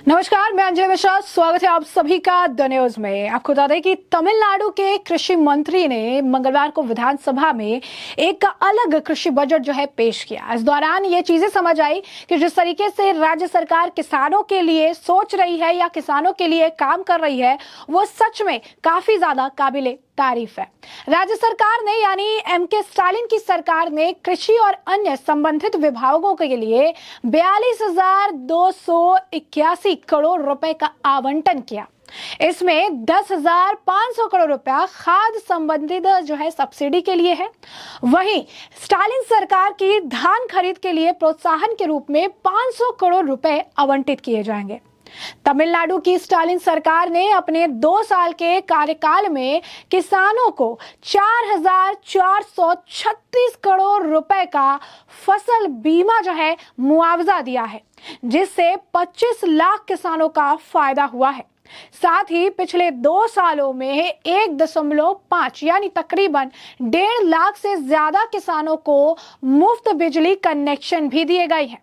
नमस्कार, मैं अंजलि मिश्रा। स्वागत है आप सभी का द न्यूज में। आपको बता दें कि तमिलनाडु के कृषि मंत्री ने मंगलवार को विधानसभा में एक अलग कृषि बजट जो है पेश किया। इस दौरान ये चीजें समझ आई कि जिस तरीके से राज्य सरकार किसानों के लिए सोच रही है या किसानों के लिए काम कर रही है, वो सच में काफी ज्यादा काबिले तारीफ है। राज्य सरकार ने यानी एमके स्टालिन की सरकार ने कृषि और अन्य संबंधित विभागों के लिए 42,281 करोड़ रुपए का आवंटन किया। इसमें 10,500 करोड़ रुपया खाद्य संबंधित जो है सब्सिडी के लिए है। वहीं स्टालिन सरकार की धान खरीद के लिए प्रोत्साहन के रूप में 500 करोड़ रुपए आवंटित किए जाएंगे। तमिलनाडु की स्टालिन सरकार ने अपने 2 साल के कार्यकाल में किसानों को 4,436 करोड़ रुपए का फसल बीमा जो है मुआवजा दिया है, जिससे 25 लाख किसानों का फायदा हुआ है। साथ ही पिछले 2 सालों में 1.5 यानी तकरीबन 1.5 लाख से ज्यादा किसानों को मुफ्त बिजली कनेक्शन भी दिए गए हैं।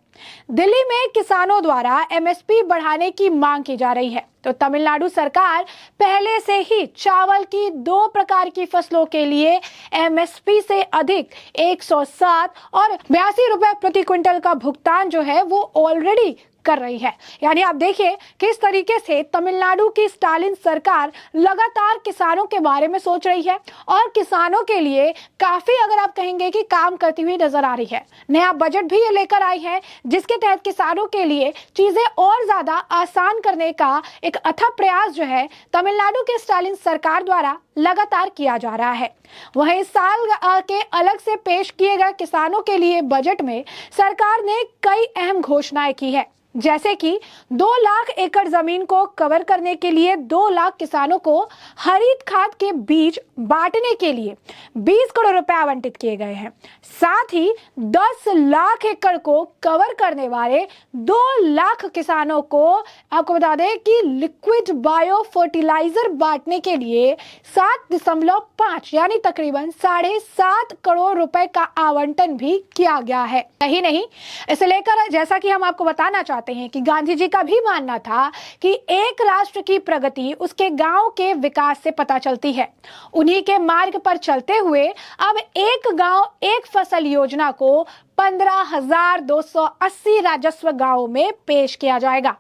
दिल्ली में किसानों द्वारा एमएसपी बढ़ाने की मांग की जा रही है, तो तमिलनाडु सरकार पहले से ही चावल की 2 प्रकार की फसलों के लिए एमएसपी से अधिक 107 और 82 रुपए प्रति क्विंटल का भुगतान जो है वो ऑलरेडी कर रही है। यानी आप देखिए किस तरीके से तमिलनाडु की स्टालिन सरकार लगातार किसानों के बारे में सोच रही है और किसानों के लिए काफी, अगर आप कहेंगे कि काम करती हुई नजर आ रही है। नया बजट भी ये लेकर आई है, जिसके तहत किसानों के लिए चीजें और ज्यादा आसान करने का एक अथक प्रयास जो है तमिलनाडु के स्टालिन सरकार द्वारा लगातार किया जा रहा है। वहीं इस साल के अलग से पेश किए गए किसानों के लिए बजट में सरकार ने कई अहम घोषणाएं की है, जैसे कि 2 लाख एकड़ जमीन को कवर करने के लिए 2 लाख किसानों को हरित खाद के बीज बांटने के लिए 20 करोड़ रुपए आवंटित किए गए हैं। साथ ही 10 लाख एकड़ को कवर करने वाले 2 लाख किसानों को आपको बता दें कि लिक्विड बायो फर्टिलाइजर बांटने के लिए 7.5 यानी तकरीबन 7.5 करोड़ रुपए का आवंटन भी किया गया है। यही नहीं, इसे लेकर जैसा कि हम आपको बताना चाहते हैं कि गांधी जी का भी मानना था कि एक राष्ट्र की प्रगति उसके गांव के विकास से पता चलती है। उन्हीं के मार्ग पर चलते हुए अब एक गांव एक फसल योजना को 15,280 राजस्व गांवों में पेश किया जाएगा।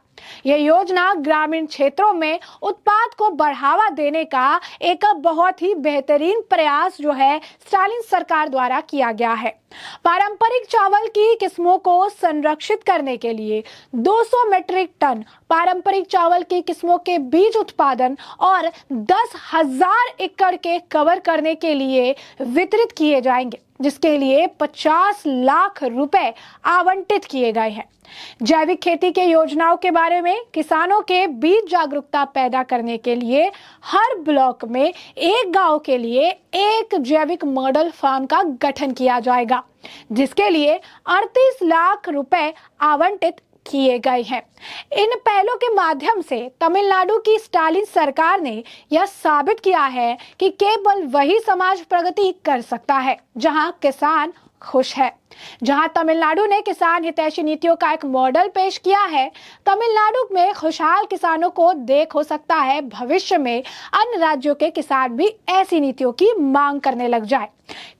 यह योजना ग्रामीण क्षेत्रों में उत्पाद को बढ़ावा देने का एक बहुत ही बेहतरीन प्रयास जो है स्टालिन सरकार द्वारा किया गया है। पारंपरिक चावल की किस्मों को संरक्षित करने के लिए 200 मीट्रिक टन पारंपरिक चावल की किस्मों के बीज उत्पादन और 10,000 एकड़ के कवर करने के लिए वितरित किए जाएंगे, जिसके लिए 50 लाख रुपए आवंटित किए गए हैं। जैविक खेती के योजनाओं के बारे में किसानों के बीच जागरूकता पैदा करने के लिए हर ब्लॉक में एक गांव के लिए एक जैविक मॉडल फार्म का गठन किया जाएगा, जिसके लिए 38 लाख रुपए आवंटित किए गए हैं। इन पहलों के माध्यम से तमिलनाडु की स्टालिन सरकार ने यह साबित किया है कि केवल वही समाज प्रगति कर सकता है जहां किसान खुश है। जहां तमिलनाडु ने किसान हितैषी नीतियों का एक मॉडल पेश किया है, तमिलनाडु में खुशहाल किसानों को देख हो सकता है भविष्य में अन्य राज्यों के किसान भी ऐसी नीतियों की मांग करने लग जाए।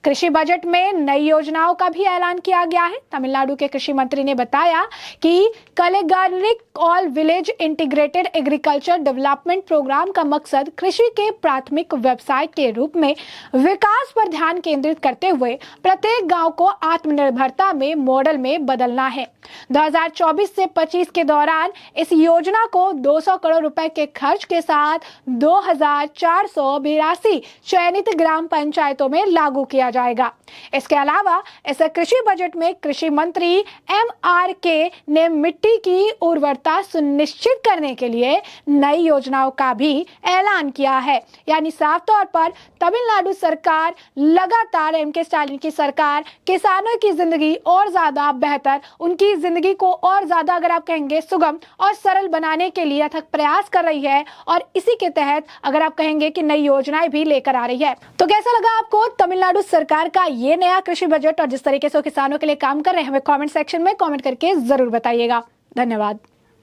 कृषि बजट में नई योजनाओं का भी ऐलान किया गया है। तमिलनाडु के कृषि मंत्री ने बताया कि कलेगानिक all village integrated agriculture development programme का मकसद कृषि के प्राथमिक व्यवसाय के रूप में विकास पर ध्यान केंद्रित करते हुए प्रत्येक गांव को आत्मनिर्भरता में मॉडल में बदलना है। 2024 से 25 के दौरान इस योजना को 200 करोड़ रुपए के खर्च के साथ 2,482 चयनित ग्राम पंचायतों में लागू किया जाएगा। इसके अलावा इस कृषि बजट में कृषि मंत्री MRK ने मिट्टी की उर्वरता सुनिश्चित करने के लिए नई योजनाओं का भी ऐलान किया है। यानी साफ तौर पर तमिलनाडु सरकार लगातार एमके स्टालिन की सरकार किसानों की जिंदगी और ज्यादा बेहतर, उनकी जिंदगी को और ज्यादा, अगर आप कहेंगे, सुगम और सरल बनाने के लिए अथक प्रयास कर रही है और इसी के तहत अगर आप कहेंगे कि नई योजनाएं भी लेकर आ रही है। तो कैसा लगा आपको तमिलनाडु सरकार का ये नया कृषि बजट और जिस तरीके से वो किसानों के लिए काम कर रहे हैं? हमें कमेंट सेक्शन में कमेंट करके जरूर बताइएगा। धन्यवाद।